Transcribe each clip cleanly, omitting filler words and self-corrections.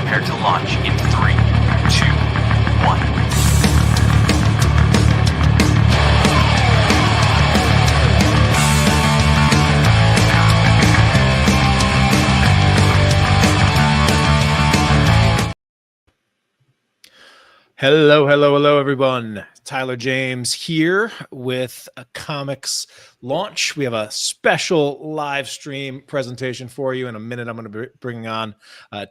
prepare to launch in 3, 2, 1. Hello, everyone. Tyler James here with a comics launch. We have a special live stream presentation for you. In a minute, I'm going to be bringing on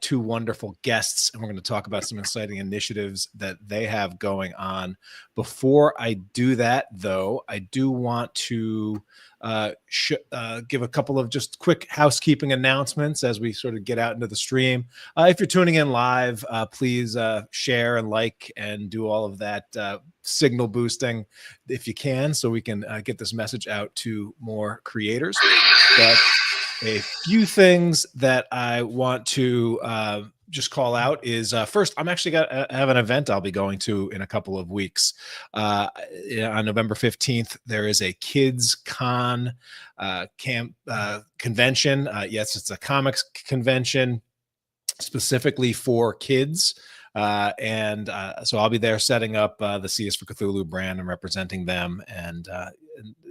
two wonderful guests, and we're going to talk about some exciting initiatives that they have going on. Before I do that, though, I do want to give a couple of just quick housekeeping announcements as we sort of get out into the stream. If you're tuning in live, please share and like and do all of that signal boosting if you can, so we can get this message out to more creators. But a few things that I want to just call out is first, I'm actually I have an event I'll be going to in a couple of weeks. On November 15th, there is a Kids Con convention. Yes, it's a comics convention specifically for kids. So I'll be there setting up the C is for Cthulhu brand and representing them. And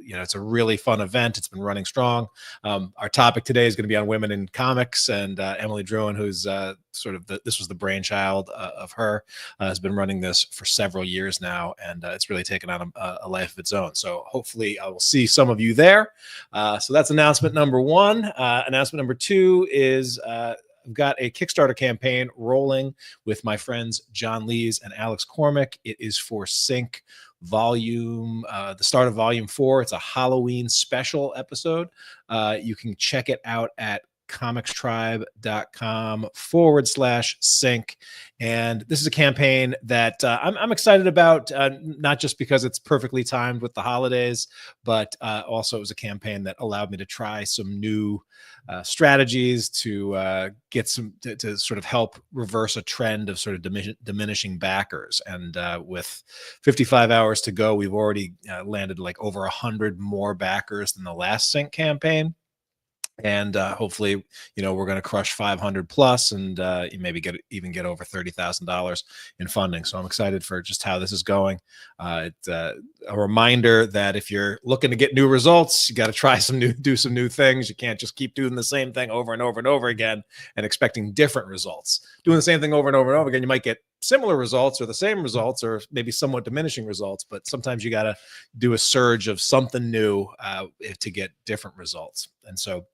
it's a really fun event. It's been running strong. Our topic today is going to be on women in comics, and Emily Druin, who's this was the brainchild of her, has been running this for several years now, and it's really taken on a life of its own. So hopefully I will see some of you there. So that's announcement number one. Announcement number two is I've got a Kickstarter campaign rolling with my friends John Lees and Alex Cormick. It is for Sync the start of volume 4. It's a Halloween special episode. You can check it out at comicstribe.com/sync. And this is a campaign that I'm excited about, not just because it's perfectly timed with the holidays, but also it was a campaign that allowed me to try some new strategies to get to sort of help reverse a trend of sort of diminishing backers. And with 55 hours to go, we've already landed like over 100 more backers than the last Sync campaign. And hopefully, we're going to crush 500 plus, and maybe get over $30,000 in funding. So I'm excited for just how this is going. It's a reminder that if you're looking to get new results, you got to do some new things. You can't just keep doing the same thing over and over and over again and expecting different results. Doing the same thing over and over and over again, you might get similar results or the same results or maybe somewhat diminishing results, but sometimes you got to do a surge of something new to get different results. And so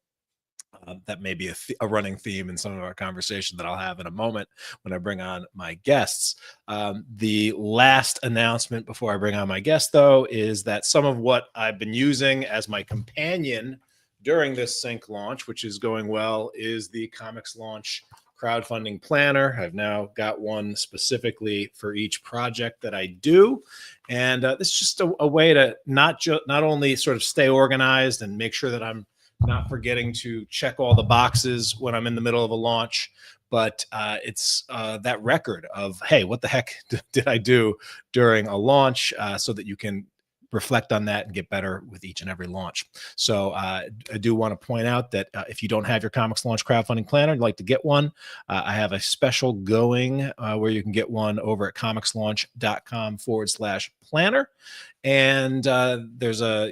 that may be a running theme in some of our conversation that I'll have in a moment when I bring on my guests. The last announcement before I bring on my guest, though, is that some of what I've been using as my companion during this Sync launch, which is going well, is the Comics Launch crowdfunding planner. I've now got one specifically for each project that I do. And this is just a way to not only sort of stay organized and make sure that I'm not forgetting to check all the boxes when I'm in the middle of a launch, but it's that record of, hey, what the heck did I do during a launch, so that you can reflect on that and get better with each and every launch. So I do want to point out that if you don't have your Comics Launch crowdfunding planner, you'd like to get one, I have a special going where you can get one over at comicslaunch.com/planner. And there's a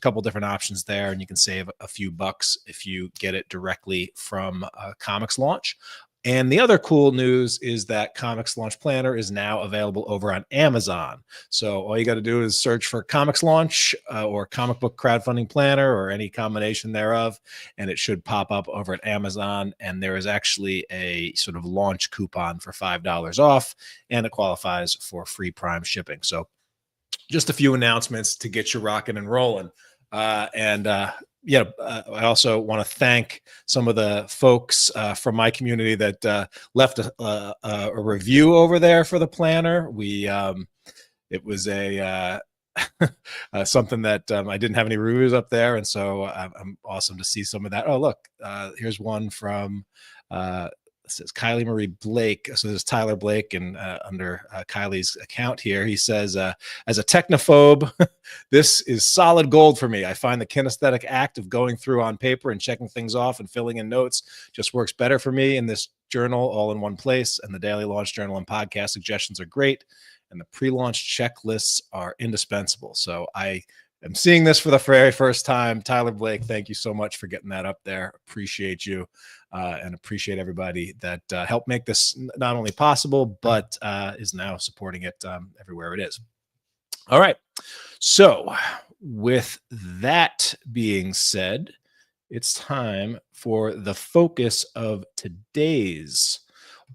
couple different options there, and you can save a few bucks if you get it directly from Comics Launch. And the other cool news is that Comics Launch Planner is now available over on Amazon. So all you got to do is search for Comics Launch or Comic Book Crowdfunding Planner or any combination thereof, and it should pop up over at Amazon. And there is actually a sort of launch coupon for $5 off, and it qualifies for free Prime shipping. So just a few announcements to get you rocking and rolling. I also want to thank some of the folks from my community that left a review over there for the planner. It was something that I didn't have any reviews up there, and so I'm awesome to see some of that. Oh, look, here's one from it says Kylie Marie Blake. So there's Tyler Blake, and under Kylie's account here, he says, as a technophobe, this is solid gold for me. I find the kinesthetic act of going through on paper and checking things off and filling in notes just works better for me in this journal all in one place, and the daily launch journal and podcast suggestions are great, and the pre-launch checklists are indispensable. So I am seeing this for the very first time. Tyler Blake, thank you so much for getting that up there. Appreciate you, and appreciate everybody that helped make this not only possible, but is now supporting it everywhere it is. All right. So with that being said, it's time for the focus of today's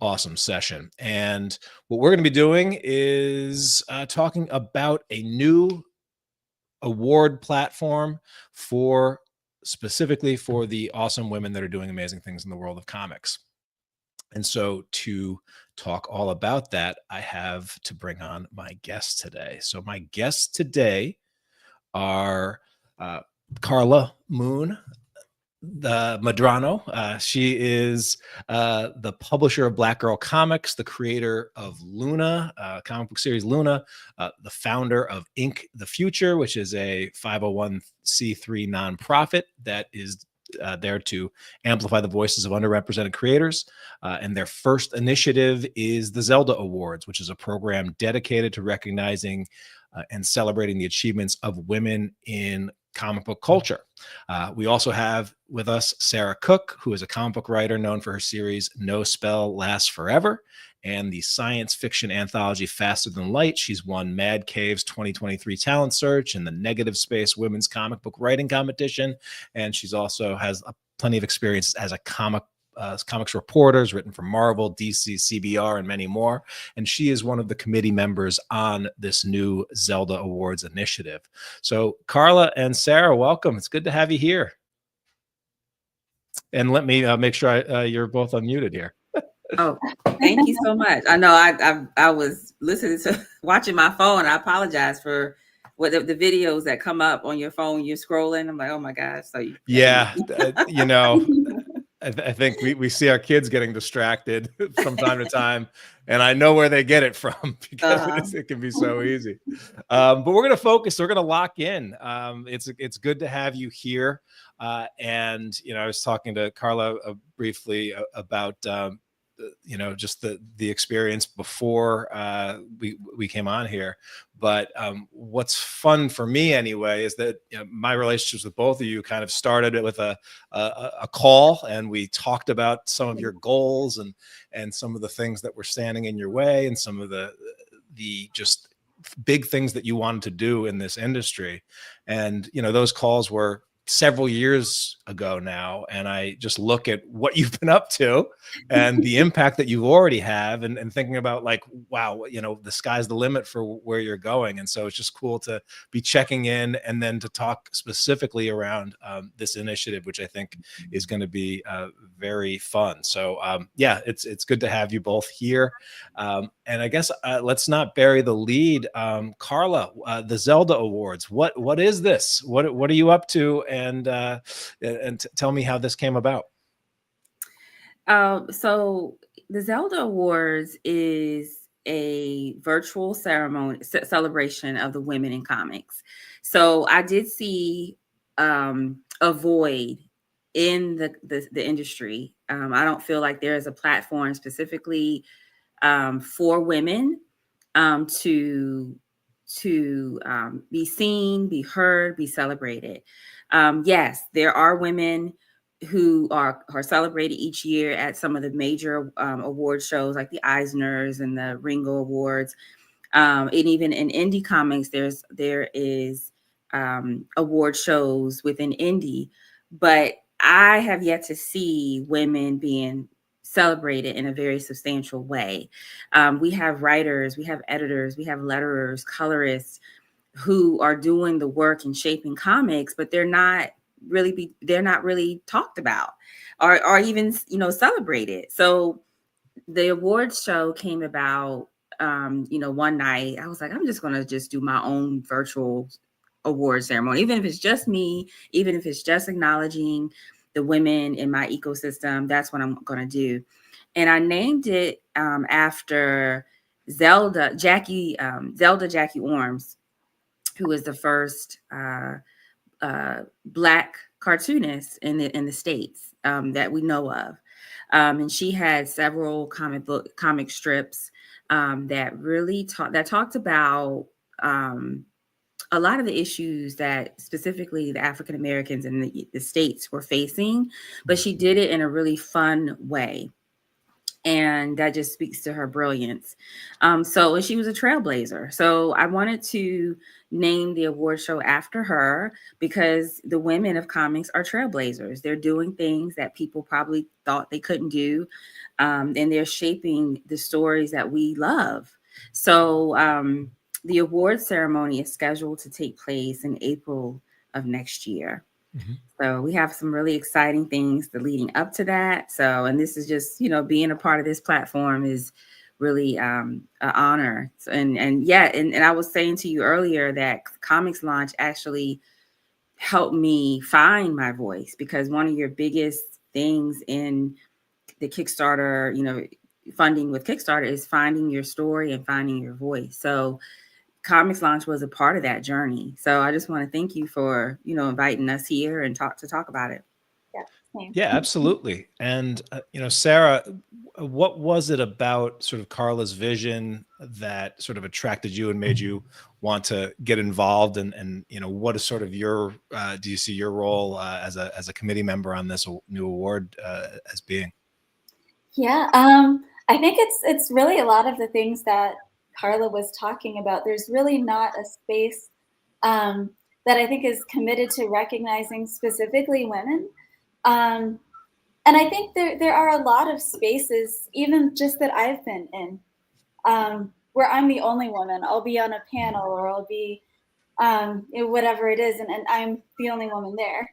awesome session. And what we're going to be doing is talking about a new award platform specifically for the awesome women that are doing amazing things in the world of comics. And so to talk all about that, I have to bring on my guests today. So my guests today are Karla Medrano. She is the publisher of Black Girl Comics, the creator of Luna, comic book series Luna, the founder of Inc. the Future, which is a 501c3 nonprofit that is there to amplify the voices of underrepresented creators. And their first initiative is the Zelda Awards, which is a program dedicated to recognizing and celebrating the achievements of women in comic book culture. We also have with us Sarah Cooke, who is a comic book writer known for her series No Spell Lasts Forever and the science fiction anthology Faster Than Light. She's won Mad Cave's 2023 Talent Search and the Negative Space Women's Comic Book Writing Competition. And she's also has plenty of experience as a comics reporters, written for Marvel, DC, CBR, and many more. And she is one of the committee members on this new Zelda Awards initiative. So Karla and Sarah, welcome. It's good to have you here. And let me make sure you're both unmuted here. Oh, thank you so much. I know I was listening to watching my phone. I apologize for what the videos that come up on your phone. You're scrolling. I'm like, oh my gosh. So yeah, you know, I think we see our kids getting distracted from time to time, and I know where they get it from because it can be so easy. But we're going to focus. We're going to lock in. It's good to have you here. And you know, I was talking to Karla briefly about you know, just the experience before we came on here. But what's fun for me anyway is that, you know, my relationships with both of you kind of started with a call, and we talked about some of your goals and some of the things that were standing in your way and some of the just big things that you wanted to do in this industry. And, you know, those calls were several years ago now, and I just look at what you've been up to and the impact that you already have, and thinking about like, wow, you know, the sky's the limit for where you're going. And so it's just cool to be checking in and then to talk specifically around this initiative, which I think is going to be very fun. So yeah, it's good to have you both here. And I guess let's not bury the lead. Karla, the Zelda Awards, what is this? What are you up to? And tell me how this came about. So the Zelda Awards is a virtual ceremony celebration of the women in comics. So I did see a void in the industry. I don't feel like there is a platform specifically for women to be seen, be heard, be celebrated. Yes, there are women who are celebrated each year at some of the major award shows like the Eisners and the Ringo Awards. And even in indie comics, there is award shows within indie, but I have yet to see women being celebrated in a very substantial way. We have writers, we have editors, we have letterers, colorists who are doing the work and shaping comics, but they're not really talked about or even, you know, celebrated. So the awards show came about, you know, one night I was like, I'm just going to just do my own virtual award ceremony, even if it's just me, even if it's just acknowledging the women in my ecosystem. That's what I'm going to do. And I named it after Zelda Jackie Orms, who is the first Black cartoonist in the States that we know of. And she had several comic strips that talked about a lot of the issues that specifically the African Americans in the States were facing, but she did it in a really fun way. And that just speaks to her brilliance. And she was a trailblazer. So I wanted to name the award show after her because the women of comics are trailblazers. They're doing things that people probably thought they couldn't do. And they're shaping the stories that we love. So the award ceremony is scheduled to take place in April of next year. Mm-hmm. So we have some really exciting things leading up to that. So, and this is just, being a part of this platform is really an honor. So, and I was saying to you earlier that Comics Launch actually helped me find my voice, because one of your biggest things in the Kickstarter, funding with Kickstarter is finding your story and finding your voice. So Comics Launch was a part of that journey. So I just want to thank you for, inviting us here and talk about it. Yeah, absolutely. And, Sarah, what was it about sort of Karla's vision that sort of attracted you and made you want to get involved? And what is sort of do you see your role as a committee member on this new award as being? Yeah, I think it's really a lot of the things that Karla was talking about. There's really not a space that I think is committed to recognizing specifically women. And I think there are a lot of spaces, even just that I've been in, where I'm the only woman. I'll be on a panel, or I'll be whatever it is, and I'm the only woman there.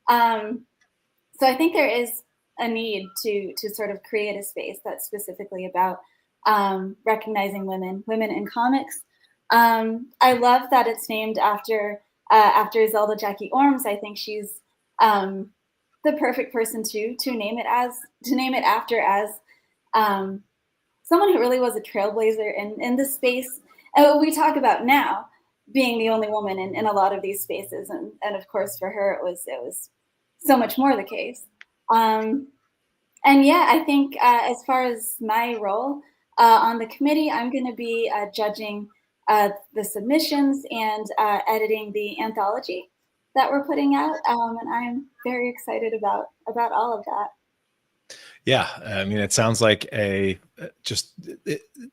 So I think there is a need to sort of create a space that's specifically about recognizing women in comics. I love that it's named after Zelda Jackie Orms. I think she's the perfect person to name it after, as someone who really was a trailblazer in the space. And what we talk about now, being the only woman in a lot of these spaces, and of course for her it was so much more the case. And yeah, I think as far as my role on the committee, I'm going to be judging the submissions and editing the anthology that we're putting out, and I'm very excited about all of that. Yeah, I mean, it sounds like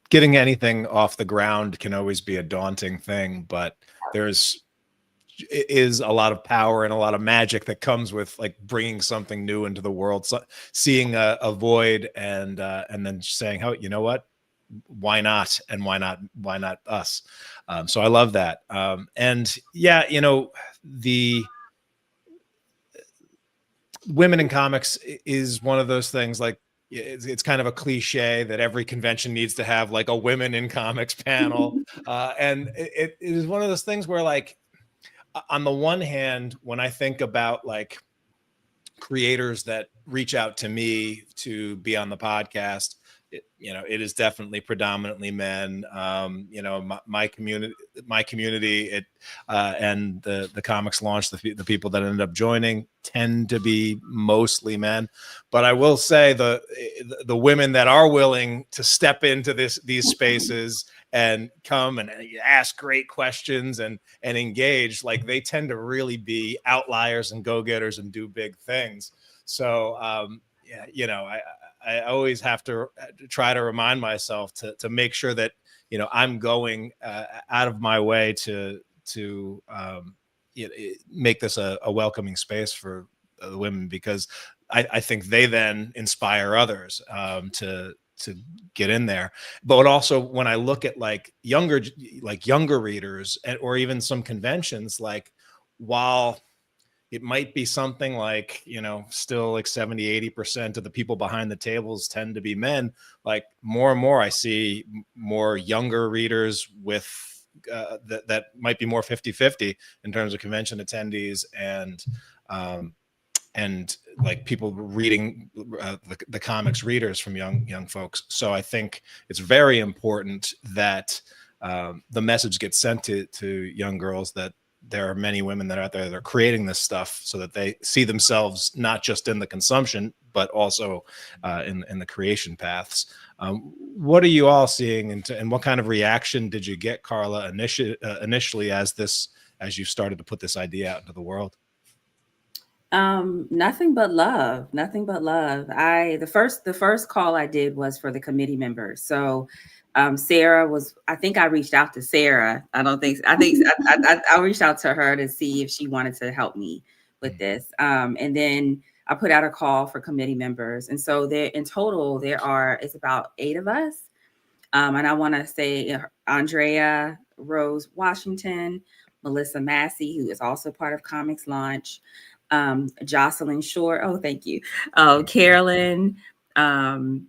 getting anything off the ground can always be a daunting thing, but is a lot of power and a lot of magic that comes with like bringing something new into the world, so seeing a void and then saying, oh, you know what, why not? And why not us? So I love that. And yeah, the women in comics is one of those things, like it's kind of a cliche that every convention needs to have like a women in comics panel. And it is one of those things where, like, on the one hand, when I think about like creators that reach out to me to be on the podcast, it is definitely predominantly men. My community, and the Comics Launch, the people that ended up joining tend to be mostly men. But I will say the women that are willing to step into these spaces and come and ask great questions and engage, like, they tend to really be outliers and go-getters and do big things. So I always have to try to remind myself to make sure that I'm going out of my way to make this a welcoming space for the women, because I think they then inspire others to get in there. But also, when I look at like younger readers, or even some conventions, like, while it might be something like, still like 70-80% of the people behind the tables tend to be men, like more and more I see more younger readers with that might be more 50-50 in terms of convention attendees and like people reading the comics readers from young folks. So I think it's very important that the message gets sent to young girls that there are many women that are out there that are creating this stuff so that they see themselves not just in the consumption, but also in the creation paths. What are you all seeing, and what kind of reaction did you get, Karla, initially as you started to put this idea out into the world? Nothing but love, nothing but love. The first call I did was for the committee members. So, Sarah was, I think I reached out to Sarah. I reached out to her to see if she wanted to help me with this. And then I put out a call for committee members. And so there in total, it's about 8 of us. And I want to say Andrea Rose Washington, Melissa Massey, who is also part of Comics Launch, Jocelyn Shore. Oh, thank you. Carolyn, and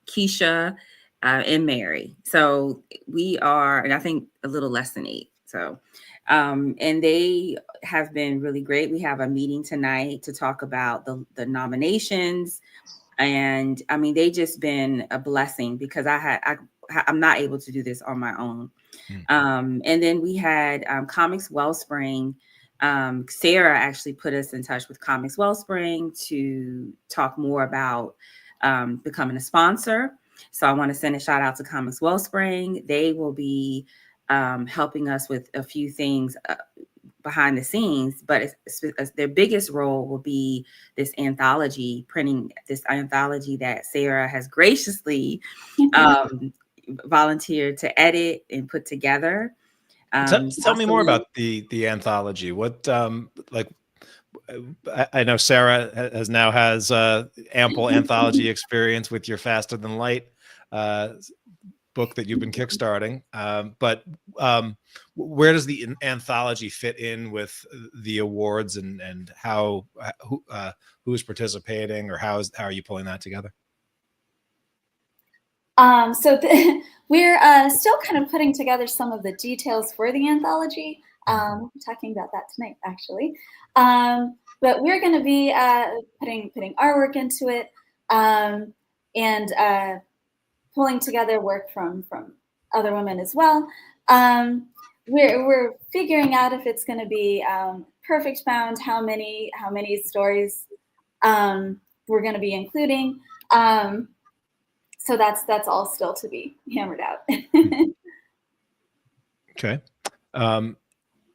Keisha, and Mary. So we are, and I think a little less than 8. So, and they have been really great. We have a meeting tonight to talk about the nominations. And I mean, they just been a blessing because I'm not able to do this on my own. And then we had Comics Wellspring. Sarah actually put us in touch with Comics Wellspring to talk more about becoming a sponsor. So I want to send a shout out to Comics Wellspring. They will be helping us with a few things behind the scenes, but their biggest role will be this anthology, printing this anthology that Sarah has graciously volunteered to edit and put together. Tell me more about the anthology. What I know Sarah has ample anthology experience with your Faster Than Light book that you've been kickstarting. But where does the anthology fit in with the awards, and who is participating, or how are you pulling that together? So we're still kind of putting together some of the details for the anthology. Talking about that tonight, actually. But we're going to be putting our work into it, and pulling together work from other women as well. We're figuring out if it's going to be perfect bound, how many stories we're going to be including. So that's all still to be hammered out. Okay.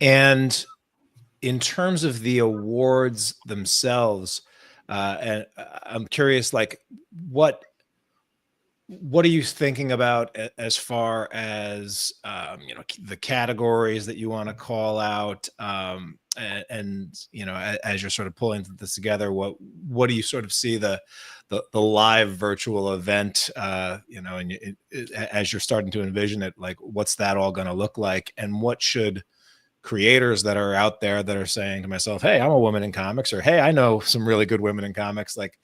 And in terms of the awards themselves, and I'm curious, like, what are you thinking about as far as the categories that you want to call out, and as you're sort of pulling this together, what do you sort of see the live virtual event, and as you're starting to envision it, like, what's that all going to look like, and what should creators that are out there that are saying to myself, hey, I'm a woman in comics, or hey, I know some really good women in comics, like,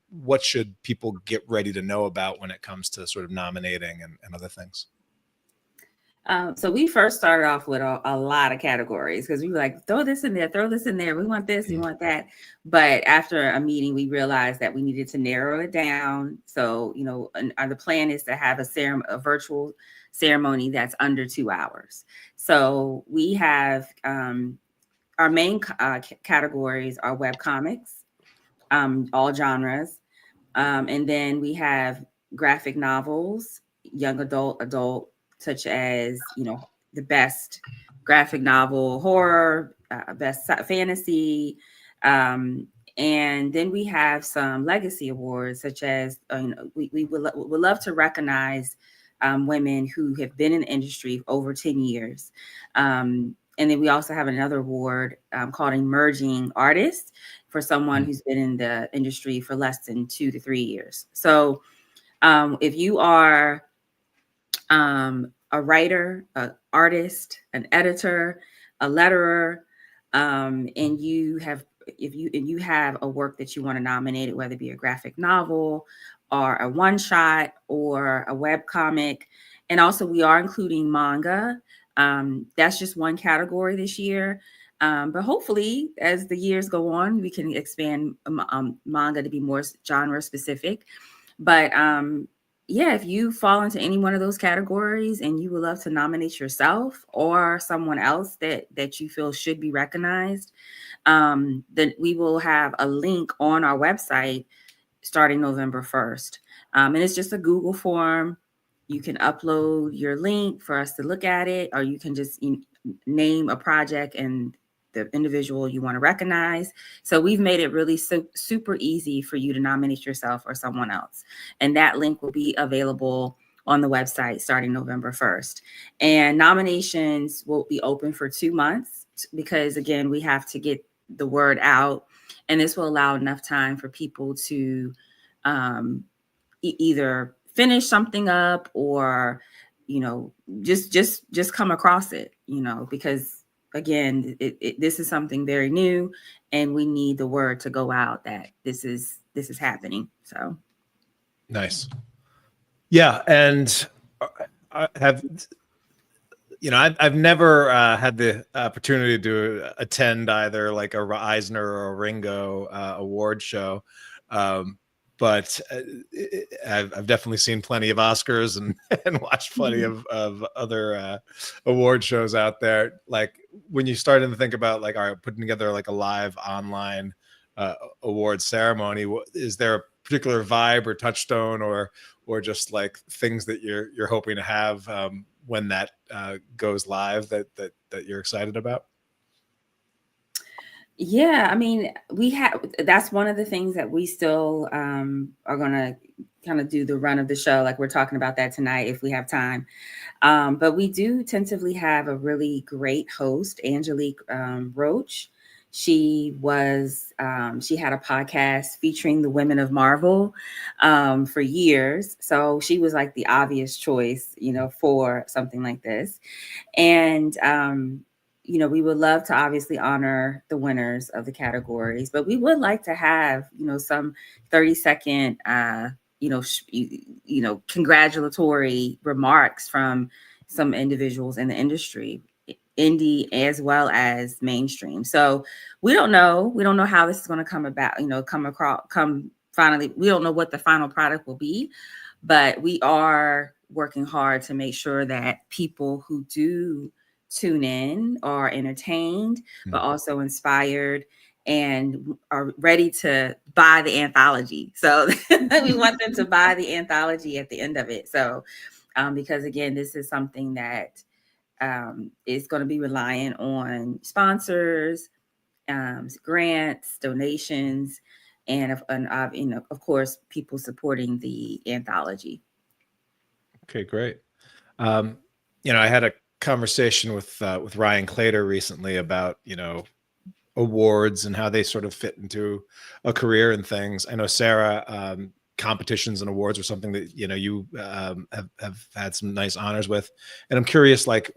what should people get ready to know about when it comes to sort of nominating and other things? So we first started off with a lot of categories because we were like, throw this in there. We want this, we want that. But after a meeting, we realized that we needed to narrow it down. So, the plan is to have a virtual ceremony that's under 2 hours. So we have our main categories are web comics, all genres. And then we have graphic novels, young adult, such as, the best graphic novel, horror, best fantasy. And then we have some legacy awards, such as, we would love to recognize women who have been in the industry for over 10 years. And then we also have another award called Emerging Artist for someone who's been in the industry for less than 2 to 3 years. So if you are a writer, an artist, an editor, a letterer, and you have a work that you want to nominate, whether it be a graphic novel or a one-shot or a web comic, and also we are including manga. That's just one category this year. But hopefully, as the years go on, we can expand manga to be more genre specific. But yeah, if you fall into any one of those categories and you would love to nominate yourself or someone else that you feel should be recognized, then we will have a link on our website starting November 1st. And it's just a Google form. You can upload your link for us to look at it, or you can just name a project and the individual you want to recognize. So we've made it really super easy for you to nominate yourself or someone else. And that link will be available on the website starting November 1st. And nominations will be open for 2 months because, again, we have to get the word out. And this will allow enough time for people to either finish something up or, just come across it, because again, this is something very new and we need the word to go out that this is happening. So nice. Yeah. And I have, I've never had the opportunity to attend either like a Eisner or a Ringo award show. But I've definitely seen plenty of Oscars and watched plenty of other award shows out there. Like when you started to think about like, all right, putting together like a live online award ceremony, is there a particular vibe or touchstone or just like things that you're hoping to have when that goes live that you're excited about? Yeah, I mean, that's one of the things that we still are going to kind of do the run of the show. Like we're talking about that tonight if we have time. But we do tentatively have a really great host, Angelique Roach. She had a podcast featuring the women of Marvel for years. So she was like the obvious choice, for something like this. And, we would love to obviously honor the winners of the categories, but we would like to have, some 30-second, congratulatory remarks from some individuals in the industry, indie as well as mainstream. So we don't know how this is going to come about, come finally. We don't know what the final product will be, but we are working hard to make sure that people who do tune in are entertained, but also inspired and are ready to buy the anthology. So we want them to buy the anthology at the end of it. So because again, this is something that is going to be reliant on sponsors, grants, donations, and of course, people supporting the anthology. Okay, great. I had a conversation with Ryan Clater recently about, awards and how they sort of fit into a career and things. I know Sarah, competitions and awards are something that, you have had some nice honors with. And I'm curious, like,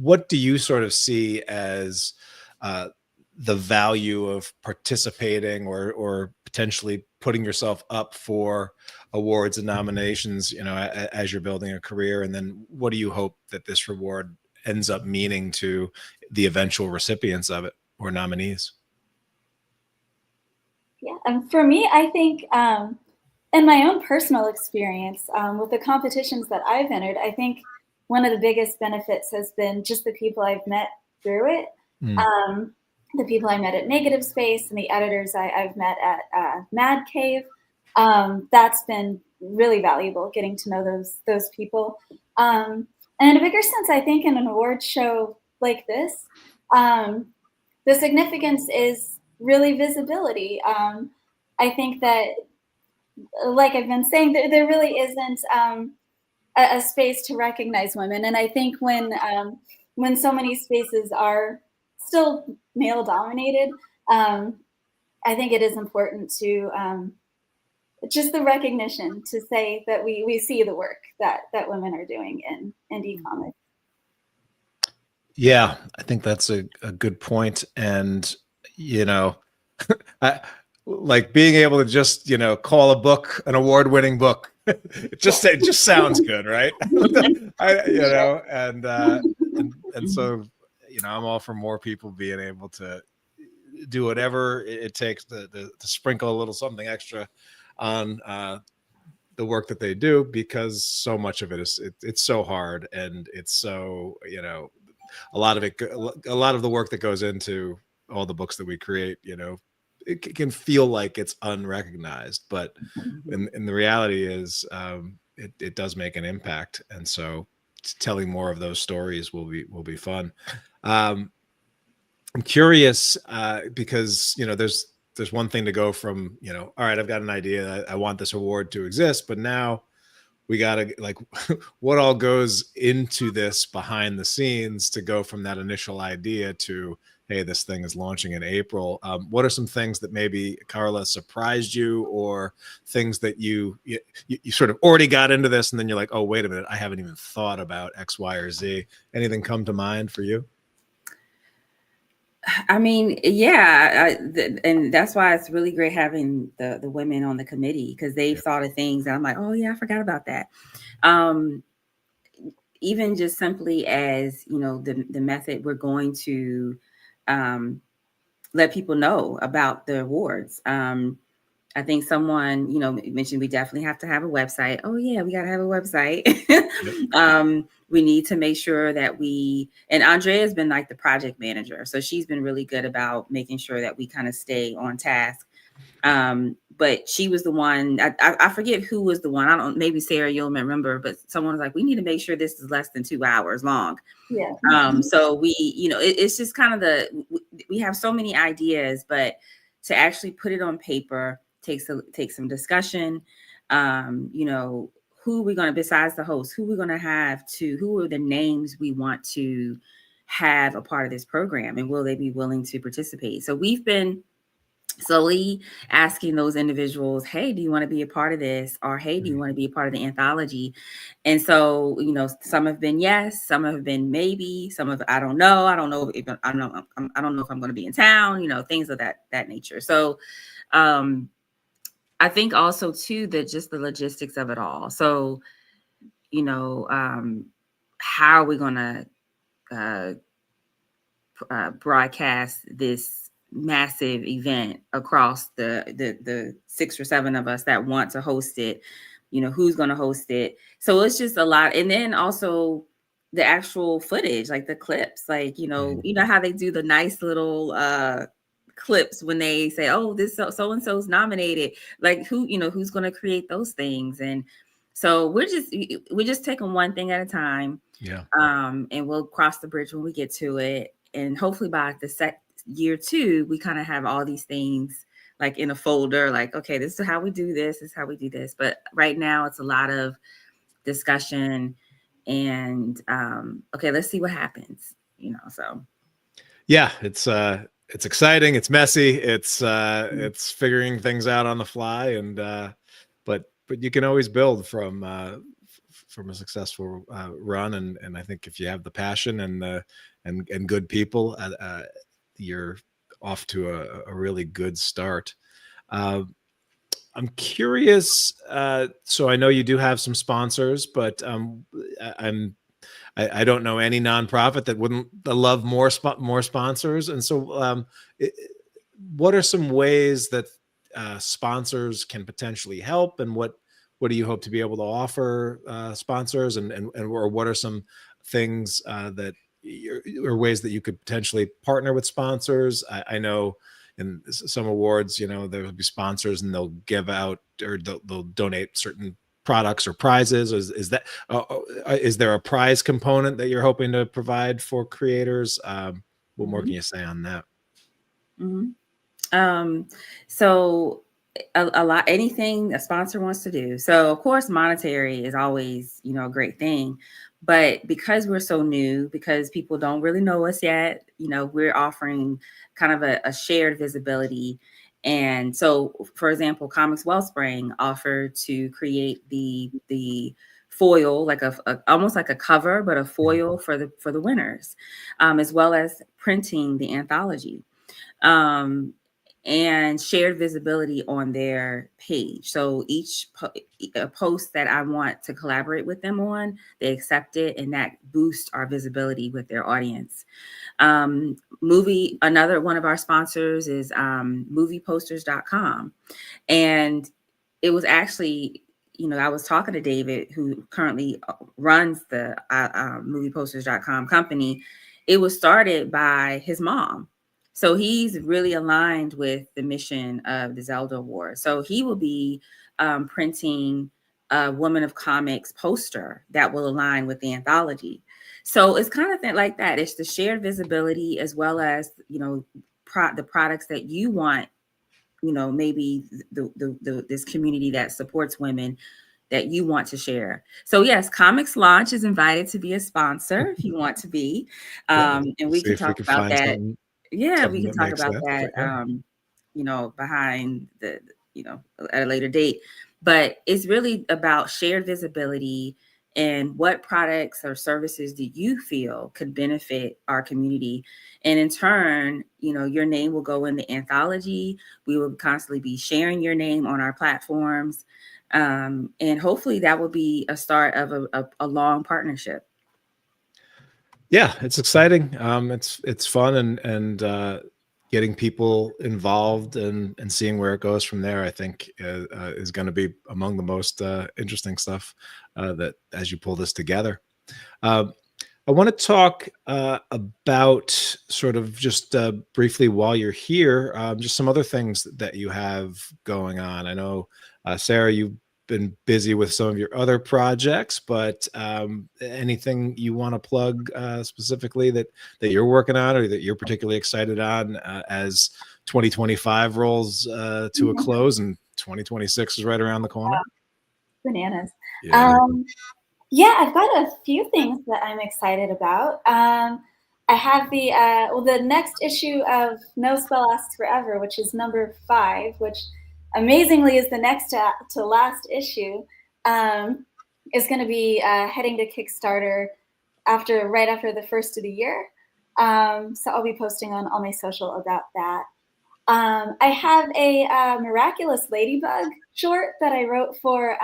what do you sort of see as the value of participating or potentially putting yourself up for awards and nominations, as you're building a career? And then what do you hope that this reward ends up meaning to the eventual recipients of it or nominees? Yeah, for me, I think in my own personal experience with the competitions that I've entered, I think one of the biggest benefits has been just the people I've met through it. The people I met at Negative Space and the editors I've met at Mad Cave. That's been really valuable, getting to know those people. And in a bigger sense, I think in an award show like this, the significance is really visibility. I think that, like I've been saying, there really isn't a space to recognize women. And I think when so many spaces are still male dominated, I think it is important to just the recognition to say that we see the work that women are doing in indie comics. Yeah, I think that's a good point. And, I, like being able to just, call a book an award-winning book. It just sounds good, right? And so, I'm all for more people being able to do whatever it takes to sprinkle a little something extra on the work that they do, because so much of it is it's so hard, and it's so, a lot of the work that goes into all the books that we create, it can feel like it's unrecognized, but in the reality is, it does make an impact, and so telling more of those stories will be fun. I'm curious, because there's one thing to go from, all right, I've got an idea, I want this award to exist, but now we gotta, like, what all goes into this behind the scenes to go from that initial idea to, hey, this thing is launching in April. What are some things that maybe, Karla, surprised you, or things that you sort of already got into this and then you're like, oh, wait a minute, I haven't even thought about X, Y, or Z? Anything come to mind for you? I mean, yeah, and that's why it's really great having the women on the committee, because they've thought of things that I'm like, oh yeah, I forgot about that. Even just simply as, the method we're going to let people know about the awards. I think someone, mentioned we definitely have to have a website. Oh yeah, we got to have a website. We need to make sure that and Andrea's been like the project manager, so she's been really good about making sure that we kind of stay on task. But she was the one, I forget who was the one. I don't, maybe Sarah, you'll remember, but someone was like, we need to make sure this is less than 2 hours long. Yeah. So we, it's just kind of we have so many ideas, but to actually put it on paper takes some discussion. Who are we going to, besides the host, who are the names we want to have a part of this program, and will they be willing to participate? So we've been slowly asking those individuals, hey, do you want to be a part of this? Or, hey, do you want to be a part of the anthology? And so, some have been yes, some have been maybe, some of, I don't know if I'm going to be in town, things of that nature. So, I think also too, that just the logistics of it all. So, how are we going to broadcast this massive event across the 6 or 7 of us that want to host it? Who's going to host it? So it's just a lot. And then also the actual footage, like the clips, like, how they do the nice little clips when they say, oh, this so-and-so's nominated, like who's going to create those things. And so we're just taking one thing at a time. Yeah. And we'll cross the bridge when we get to it. And hopefully by the year 2, we kind of have all these things like in a folder, like, okay, this is how we do this, this is how we do this. But right now it's a lot of discussion and okay, let's see what happens, so. Yeah, it's exciting, it's messy, it's figuring things out on the fly, and but you can always build from a successful run, and I think if you have the passion and good people, you're off to a really good start. I'm curious. So I know you do have some sponsors, but I don't know any nonprofit that wouldn't love more sponsors. And so, what are some ways that sponsors can potentially help, and what do you hope to be able to offer sponsors, and or what are some things or ways that you could potentially partner with sponsors? I know in some awards, there will be sponsors and they'll give out, or they'll donate certain products or prizes. Is there a prize component that you're hoping to provide for creators? What more can you say on that? So a lot, anything a sponsor wants to do. So of course, monetary is always, a great thing, but because we're so new, because people don't really know us yet, we're offering kind of a shared visibility. And so, for example, Comics Wellspring offered to create the foil, like almost like a cover, but a foil for the winners, as well as printing the anthology, and shared visibility on their page. So each post that I want to collaborate with them on, they accept it, and that boosts our visibility with their audience. Another one of our sponsors is movieposters.com. And it was actually, I was talking to David, who currently runs the movieposters.com company. It was started by his mom. So he's really aligned with the mission of the Zelda Award. So he will be printing a Woman of Comics poster that will align with the anthology. So it's kind of like that. It's the shared visibility as well as, the products that you want, maybe this community that supports women that you want to share. So yes, Comics Launch is invited to be a sponsor if you want to be. And we See can if we talk can about find that. something, Yeah, we something can that talk makes about sense. that, But yeah. behind the, at a later date. But it's really about shared visibility and what products or services do you feel could benefit our community. And in turn, your name will go in the anthology. We will constantly be sharing your name on our platforms. And hopefully that will be a start of a long partnership. Yeah, it's exciting. It's fun, and getting people involved and seeing where it goes from there, I think is going to be among the most interesting stuff that as you pull this together. I want to talk about sort of just briefly while you're here, just some other things that you have going on. I know, Sarah, you've been busy with some of your other projects, but anything you want to plug specifically that you're working on or that you're particularly excited on as 2025 rolls to a close and 2026 is right around the corner? Bananas. Yeah. Yeah, I've got a few things that I'm excited about. I have the next issue of No Spell Lasts Forever, which is number 5, which amazingly is the next to last issue, is going to be heading to Kickstarter right after the first of the year. So I'll be posting on all my social about that. I have a Miraculous Ladybug short that I wrote for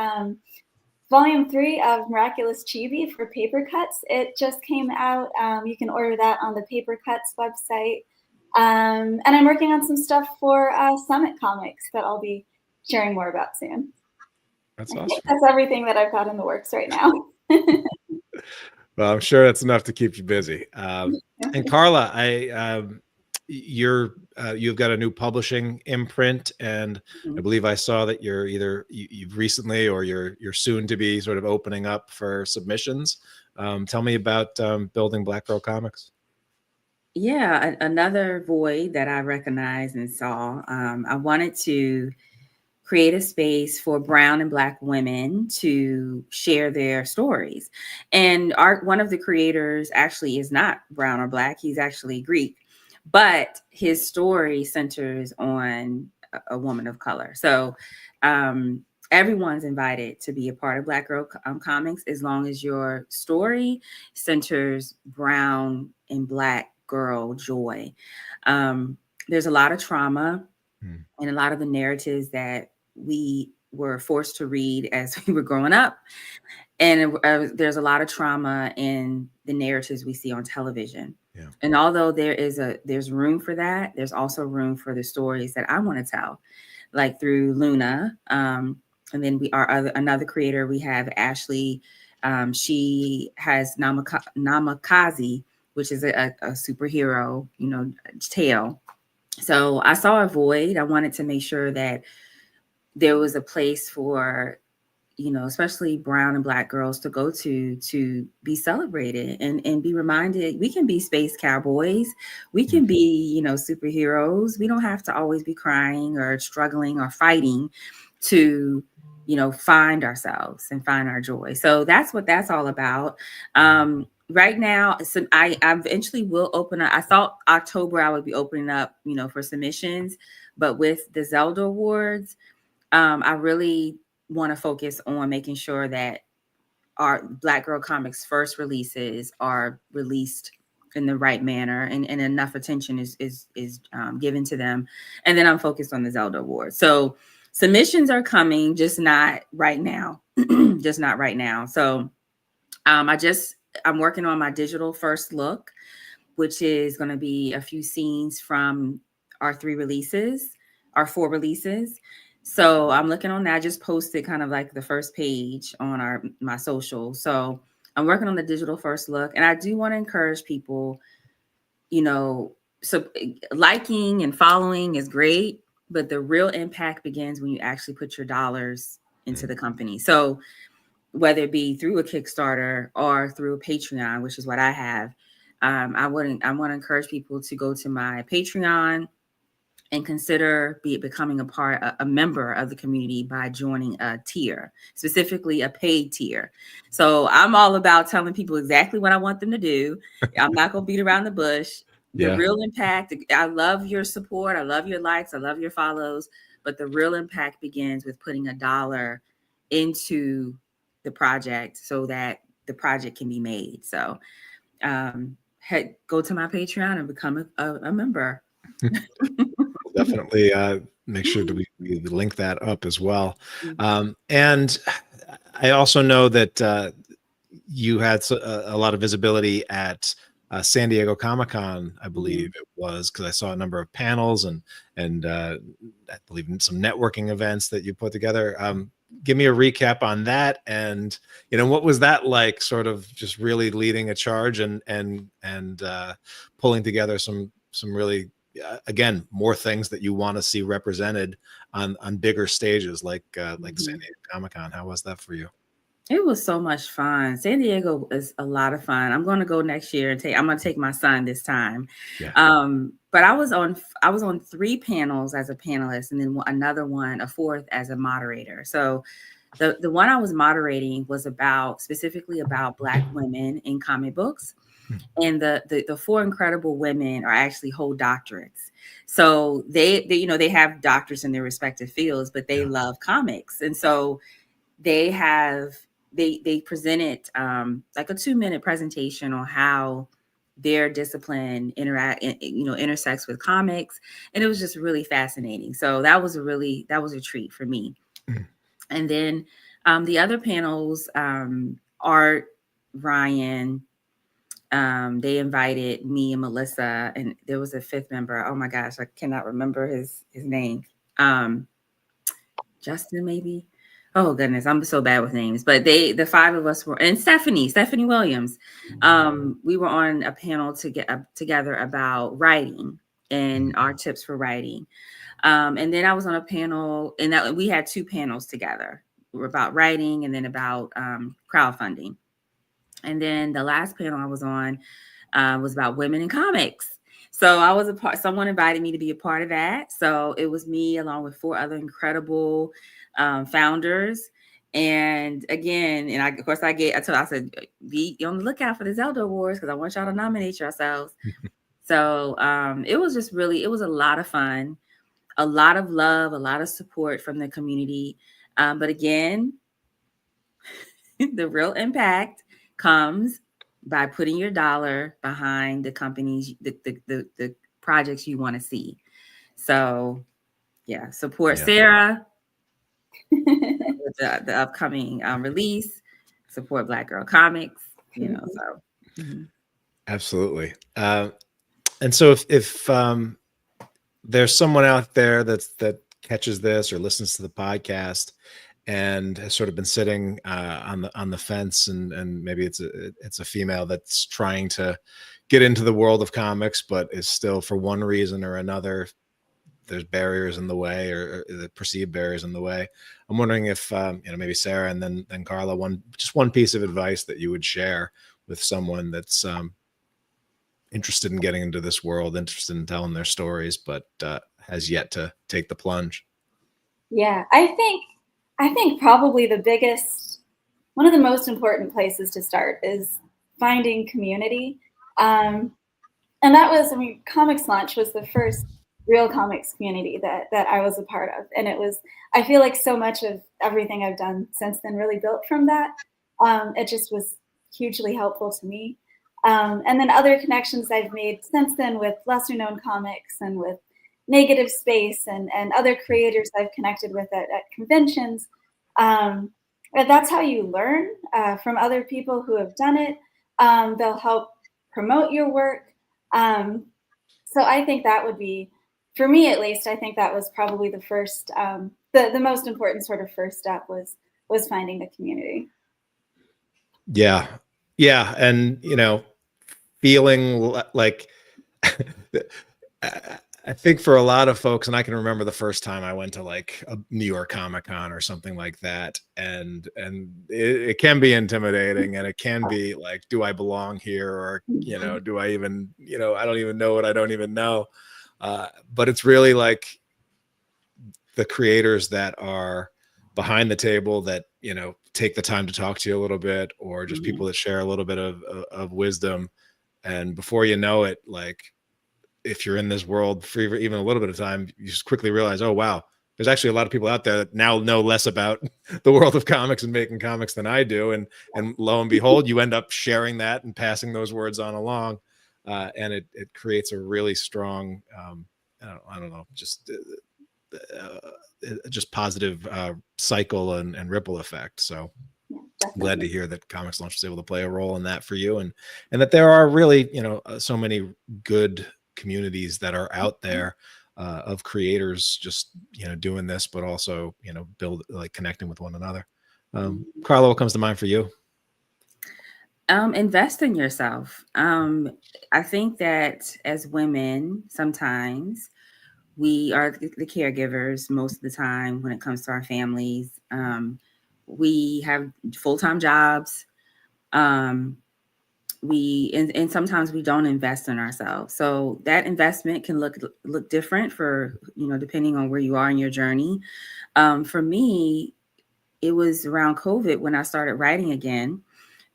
Volume 3 of Miraculous Chibi for Paper Cuts. It just came out. You can order that on the Paper Cuts website. And I'm working on some stuff for Summit Comics that I'll be sharing more about soon. That's I awesome. think that's everything that I've got in the works right now. Well, I'm sure that's enough to keep you busy. And Karla, you've got a new publishing imprint, and I believe I saw that you've recently or you're soon to be sort of opening up for submissions. Tell me about building Black Girl Comics. Yeah, another void that I recognized and saw. I wanted to create a space for brown and Black women to share their stories. And one of the creators actually is not brown or Black. He's actually Greek, but his story centers on a woman of color. So everyone's invited to be a part of Black Girl Comics as long as your story centers brown and Black girl joy. There's a lot of trauma and a lot of the narratives that we were forced to read as we were growing up. And there's a lot of trauma in the narratives we see on television. Yeah. And although there's room for that, there's also room for the stories that I want to tell, like through Luna. And then another creator, we have Ashley. She has Namikaze, which is a superhero, tale. So I saw a void. I wanted to make sure that there was a place for, especially brown and Black girls to go to be celebrated and be reminded we can be space cowboys. We can be, superheroes. We don't have to always be crying or struggling or fighting to, find ourselves and find our joy. So that's what that's all about. Right now, so I eventually will open up. I thought October I would be opening up, for submissions, but with the Zelda Awards, I really want to focus on making sure that our Black Girl Comics first releases are released in the right manner and enough attention is given to them. And then I'm focused on the Zelda Awards. So submissions are coming, just not right now. Just not right now. So I'm working on my digital first look, which is going to be a few scenes from our 4 releases. So I'm looking on that. I just posted kind of like the first page on my social. So I'm working on the digital first look, and I do want to encourage people, so liking and following is great, but the real impact begins when you actually put your dollars into the company. So whether it be through a Kickstarter or through a Patreon, which is what I have, I want to encourage people to go to my Patreon and consider becoming a member of the community by joining a tier, specifically a paid tier. So I'm all about telling people exactly what I want them to do. I'm not going to beat around the bush. The real impact, I love your support. I love your likes. I love your follows. But the real impact begins with putting $1 into the project so that the project can be made. So go to my Patreon and become a member. Definitely make sure that we link that up as well. And I also know that you had a lot of visibility at San Diego Comic-Con, I believe it was, because I saw a number of panels and I believe some networking events that you put together. Give me a recap on that, and what was that like? Sort of just really leading a charge and pulling together some really again, more things that you want to see represented on bigger stages like San Diego Comic-Con. How was that for you? It was so much fun. San Diego is a lot of fun. I'm going to go next year and I'm going to take my son this time. But I was on 3 panels as a panelist, and then a fourth as a moderator. So the one I was moderating was specifically about Black women in comic books. And the 4 incredible women are actually whole doctorates. So they have doctors in their respective fields, but they love comics. And so they presented like a 2-minute presentation on how their discipline intersects with comics. And it was just really fascinating. So that was a treat for me. And then the other panels, Art, Ryan, they invited me and Melissa, and there was a 5th member. Oh my gosh, I cannot remember his name. Justin, maybe. Oh goodness, I'm so bad with names. But the 5 of us were, and Stephanie Williams. We were on a panel to get together about writing and our tips for writing. And then I was on a panel, and that we had 2 panels together about writing and then about crowdfunding. And then the last panel I was on was about women in comics. So I was someone invited me to be a part of that. So it was me along with 4 other incredible founders. And again, and I said, be on the lookout for the Zelda Awards because I want y'all to nominate yourselves. So it was a lot of fun, a lot of love, a lot of support from the community. But again, the real impact comes by putting your dollar behind the companies, the projects you want to see. So yeah, support Sarah with the upcoming release, support Black Girl Comics, Absolutely. And so if there's someone out there that catches this or listens to the podcast and has sort of been sitting on the fence, and maybe it's a female that's trying to get into the world of comics, but is still, for one reason or another, there's barriers in the way, or the perceived barriers in the way. I'm wondering if maybe Sarah and then Karla, one piece of advice that you would share with someone that's interested in getting into this world, interested in telling their stories, but has yet to take the plunge. Yeah, I think probably one of the most important places to start is finding community. And that was, Comics Launch was the first real comics community that I was a part of. And I feel like so much of everything I've done since then really built from that. It just was hugely helpful to me. And then other connections I've made since then with lesser known comics and with Negative Space and other creators I've connected with at conventions. That's how you learn from other people who have done it. They'll help promote your work. So I think that would be for me at least, I think that was probably the first, the most important sort of first step was finding a community. Yeah. Yeah. And, you know, feeling like, I think for a lot of folks, and I can remember the first time I went to like a New York Comic Con or something like that, and it can be intimidating, and it can be like, do I belong here, or you know, do I even, you know, I don't even know what I don't even know. But it's really like the creators that are behind the table that, you know, take the time to talk to you a little bit, or just people that share a little bit of wisdom, and before you know it, like, if you're in this world for even a little bit of time, you just quickly realize, oh, wow, there's actually a lot of people out there that now know less about the world of comics and making comics than I do. And lo and behold, you end up sharing that and passing those words on along. And it creates a really strong, I don't know, just positive cycle and ripple effect. So I'm glad to hear that Comics Launch was able to play a role in that for you, and that there are really, you know, so many good communities that are out there of creators just, you know, doing this, but also, you know, connecting with one another. Karla, what comes to mind for you? Invest in yourself. I think that as women, sometimes we are the caregivers most of the time when it comes to our families. We have full-time jobs. And sometimes we don't invest in ourselves. So that investment can look different for, you know, depending on where you are in your journey. For me, it was around COVID when I started writing again.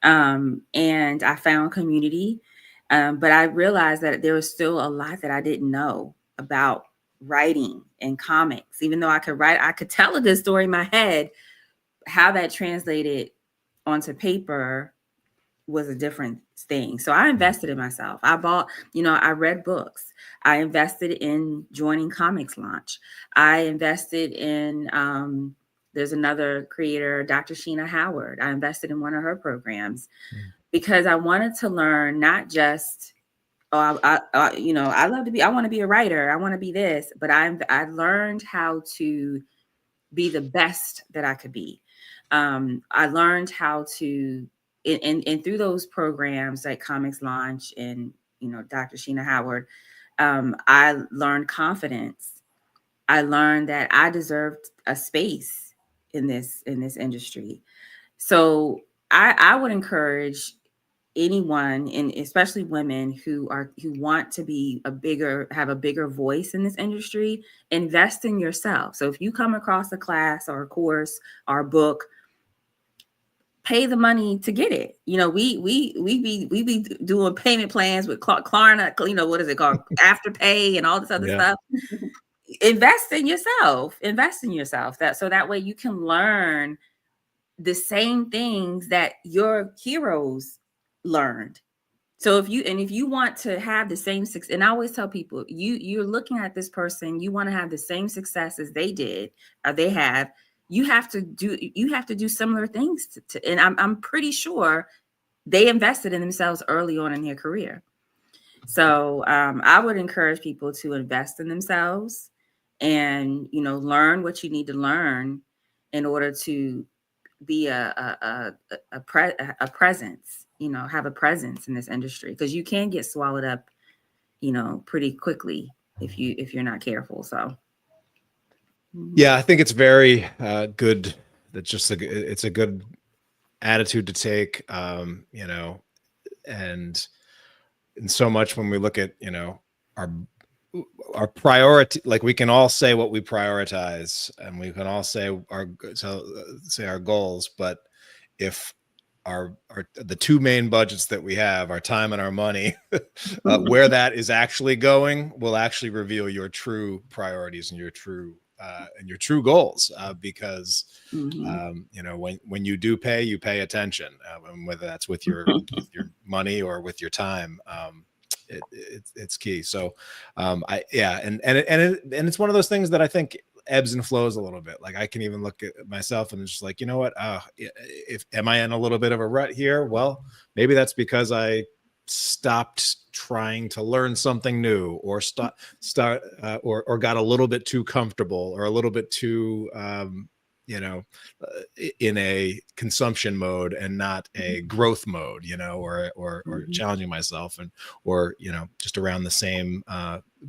And I found community. But I realized that there was still a lot that I didn't know about writing and comics. Even though I could write, I could tell a good story in my head. How that translated onto paper was a different thing. So I invested in myself. I bought, you know, I read books. I invested in joining Comics Launch. I invested in, there's another creator, Dr. Sheena Howard. I invested in one of her programs because I wanted to learn not just, you know, I want to be a writer. I want to be this, but I learned how to be the best that I could be. I learned how to, and through those programs like Comics Launch and, you know, Dr. Sheena Howard, I learned confidence. I learned that I deserved a space in this industry. So I would encourage anyone, and especially women who want to have a bigger voice in this industry, invest in yourself. So if you come across a class or a course or a book, pay the money to get it. You know, we be doing payment plans with Klarna, you know, what is it called? Afterpay and all this other stuff. Invest in yourself. That way you can learn the same things that your heroes learned. So if you want to have the same success, and I always tell people, you're looking at this person, you want to have the same success as they did or they have. You have to do similar things and I'm pretty sure they invested in themselves early on in their career. So I would encourage people to invest in themselves and, you know, learn what you need to learn in order to be a presence, you know, have a presence in this industry, because you can get swallowed up, you know, pretty quickly if you're not careful. So yeah, I think it's very good. That's just it's a good attitude to take, you know, and so much when we look at, you know, our priority, like we can all say what we prioritize and we can all say our goals, but if the two main budgets that we have, our time and our money, where that is actually going will actually reveal your true priorities and your true goals, because you know, when you do pay, you pay attention, and whether that's with your money or with your time, it's key. So and it's one of those things that I think ebbs and flows a little bit. Like I can even look at myself and it's just like, you know what, am I in a little bit of a rut here? Well, maybe that's because I stopped trying to learn something new, or or got a little bit too comfortable, or a little bit too in a consumption mode and not a growth mode, or challenging myself, or just around the same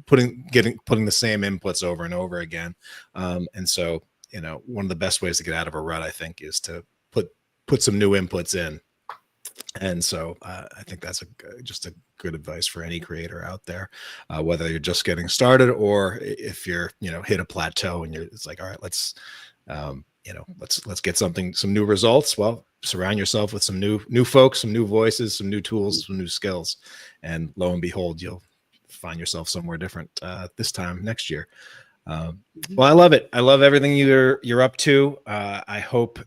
putting the same inputs over and over again. And so one of the best ways to get out of a rut, I think, is to put some new inputs in. And so I think that's just a good advice for any creator out there, whether you're just getting started, or if you're hit a plateau and it's like, all right, let's get some new results. Well, surround yourself with some new folks, some new voices, some new tools, some new skills, and lo and behold, you'll find yourself somewhere different this time next year. Well, I love it. I love everything you're up to. I hope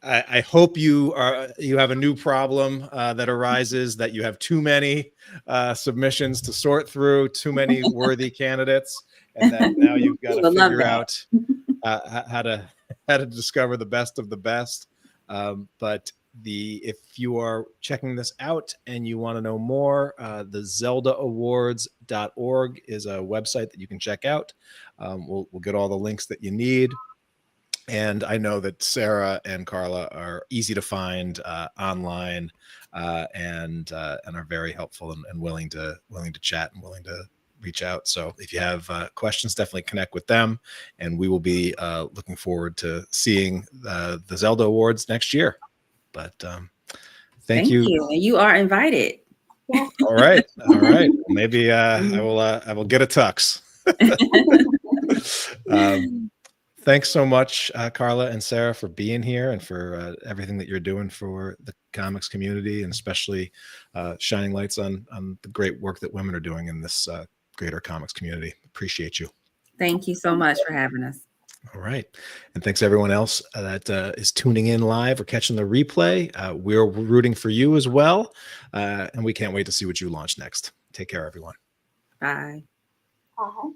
I hope you have a new problem that arises, that you have too many submissions to sort through, too many worthy candidates, and that now you've got to figure out how to discover the best of the best. But if you are checking this out and you want to know more, the zeldaawards.org is a website that you can check out. We'll get all the links that you need. And I know that Sarah and Karla are easy to find online, and are very helpful and willing to chat and willing to reach out. So if you have questions, definitely connect with them, and we will be looking forward to seeing the Zelda Awards next year. But thank you. And you are invited. All right. Maybe I will get a tux. Thanks so much, Karla and Sarah, for being here and for everything that you're doing for the comics community, and especially shining lights on the great work that women are doing in this greater comics community. Appreciate you. Thank you so much for having us. All right. And thanks to everyone else that is tuning in live or catching the replay. We're rooting for you as well. And we can't wait to see what you launch next. Take care, everyone. Bye. Uh-huh.